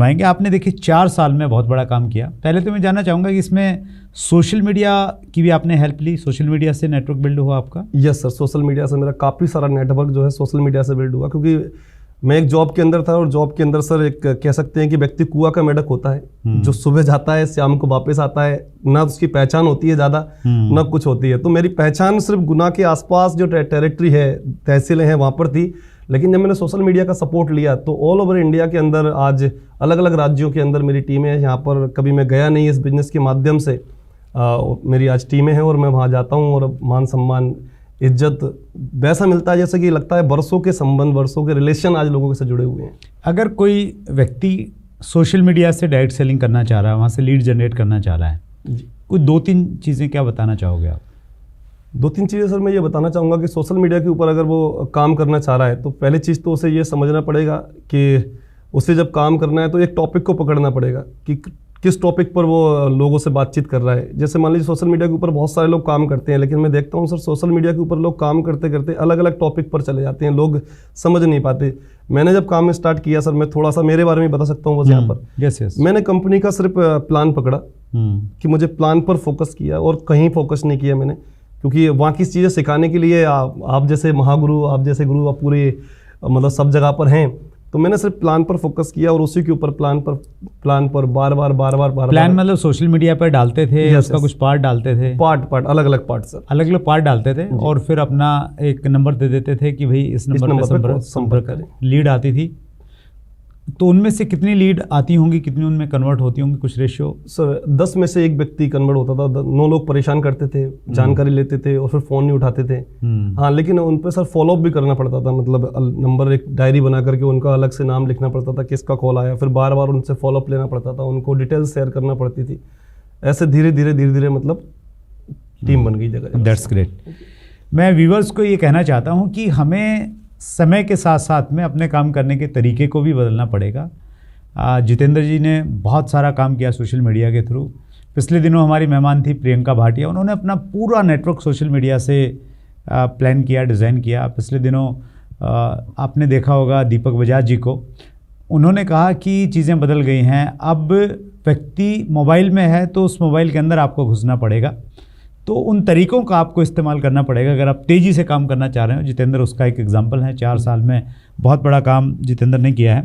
भाएंगे आपने देखिए 4 साल में बहुत बड़ा काम किया। पहले तो मैं जानना चाहूँगा कि इसमें सोशल मीडिया की भी आपने हेल्प ली, सोशल मीडिया से नेटवर्क बिल्ड हुआ आपका? यस सर, सोशल मीडिया से मेरा काफ़ी सारा नेटवर्क जो है सोशल मीडिया से बिल्ड हुआ, क्योंकि मैं एक जॉब के अंदर था और जॉब के अंदर सर एक कह सकते हैं कि व्यक्ति कुआं का मेढक होता है जो सुबह जाता है शाम को वापस आता है, ना उसकी पहचान होती है ज़्यादा ना कुछ होती है। तो मेरी पहचान सिर्फ गुना के आसपास जो टेरिटरी है, तहसीलें हैं, वहाँ पर थी। लेकिन जब मैंने सोशल मीडिया का सपोर्ट लिया तो ऑल ओवर इंडिया के अंदर आज अलग अलग राज्यों के अंदर मेरी टीमें हैं। यहाँ पर कभी मैं गया नहीं, इस बिजनेस के माध्यम से मेरी आज टीमें हैं और मैं वहाँ जाता हूँ और मान सम्मान इज्जत वैसा मिलता है जैसे कि लगता है वर्षों के संबंध, वर्षों के रिलेशन आज लोगों के साथ जुड़े हुए हैं। अगर कोई व्यक्ति सोशल मीडिया से डायरेक्ट सेलिंग करना चाह रहा है, वहाँ से लीड जनरेट करना चाह रहा है, कोई 2-3 चीज़ें क्या बताना चाहोगे आप? 2-3 चीज़ें सर मैं ये बताना चाहूँगा कि सोशल मीडिया के ऊपर अगर वो काम करना चाह रहा है तो पहली चीज़ तो उसे ये समझना पड़ेगा कि उसे जब काम करना है तो एक टॉपिक को पकड़ना पड़ेगा कि किस टॉपिक पर वो लोगों से बातचीत कर रहा है। जैसे मान लीजिए सोशल मीडिया के ऊपर बहुत सारे लोग काम करते हैं, लेकिन मैं देखता हूँ सर सोशल मीडिया के ऊपर लोग काम करते करते अलग अलग टॉपिक पर चले जाते हैं, लोग समझ नहीं पाते। मैंने जब काम स्टार्ट किया सर, मैं थोड़ा सा मेरे बारे में बता सकता हूँ बस यहाँ पर। यस। मैंने कंपनी का सिर्फ प्लान पकड़ा कि मुझे प्लान पर फोकस किया और कहीं फोकस नहीं किया मैंने, क्योंकि वहाँ की चीज़ें सिखाने के लिए आप जैसे महागुरु, आप जैसे गुरु आप पूरे मतलब सब जगह पर हैं। तो मैंने सिर्फ प्लान पर फोकस किया और उसी के ऊपर प्लान पर बार बार प्लान मतलब सोशल मीडिया पर डालते थे, उसका कुछ पार्ट डालते थे? पार्ट अलग अलग पार्ट सर, अलग अलग पार्ट डालते थे और फिर अपना एक नंबर दे देते थे कि भाई इस नंबर पर संपर्क करें। लीड आती थी तो उनमें से कितनी लीड आती होंगी, कितनी उनमें कन्वर्ट होती होंगी, कुछ रेशियो? सर 10 में से 1 व्यक्ति कन्वर्ट होता था। 9 लोग परेशान करते थे, जानकारी लेते थे और फिर फ़ोन नहीं उठाते थे। हाँ, लेकिन उन पर सर फॉलोअप भी करना पड़ता था, मतलब नंबर एक डायरी बना करके उनका अलग से नाम लिखना पड़ता था, किसका कॉल आया, फिर बार बार उनसे फॉलोअप लेना पड़ता था, उनको डिटेल्स शेयर करना पड़ती थी। ऐसे धीरे धीरे मतलब टीम बन गई जगह। That's great. मैं व्यूअर्स को ये कहना चाहता हूँ कि हमें समय के साथ साथ में अपने काम करने के तरीके को भी बदलना पड़ेगा। जितेंद्र जी ने बहुत सारा काम किया सोशल मीडिया के थ्रू। पिछले दिनों हमारी मेहमान थी प्रियंका भाटिया, उन्होंने अपना पूरा नेटवर्क सोशल मीडिया से प्लान किया, डिज़ाइन किया। पिछले दिनों आपने देखा होगा दीपक बजाज जी को, उन्होंने कहा कि चीज़ें बदल गई हैं, अब व्यक्ति मोबाइल में है तो उस मोबाइल के अंदर आपको घुसना पड़ेगा। तो उन तरीकों का आपको इस्तेमाल करना पड़ेगा अगर आप तेज़ी से काम करना चाह रहे हो। जितेंद्र उसका एक एग्जांपल है, 4 साल में बहुत बड़ा काम जितेंद्र ने किया है।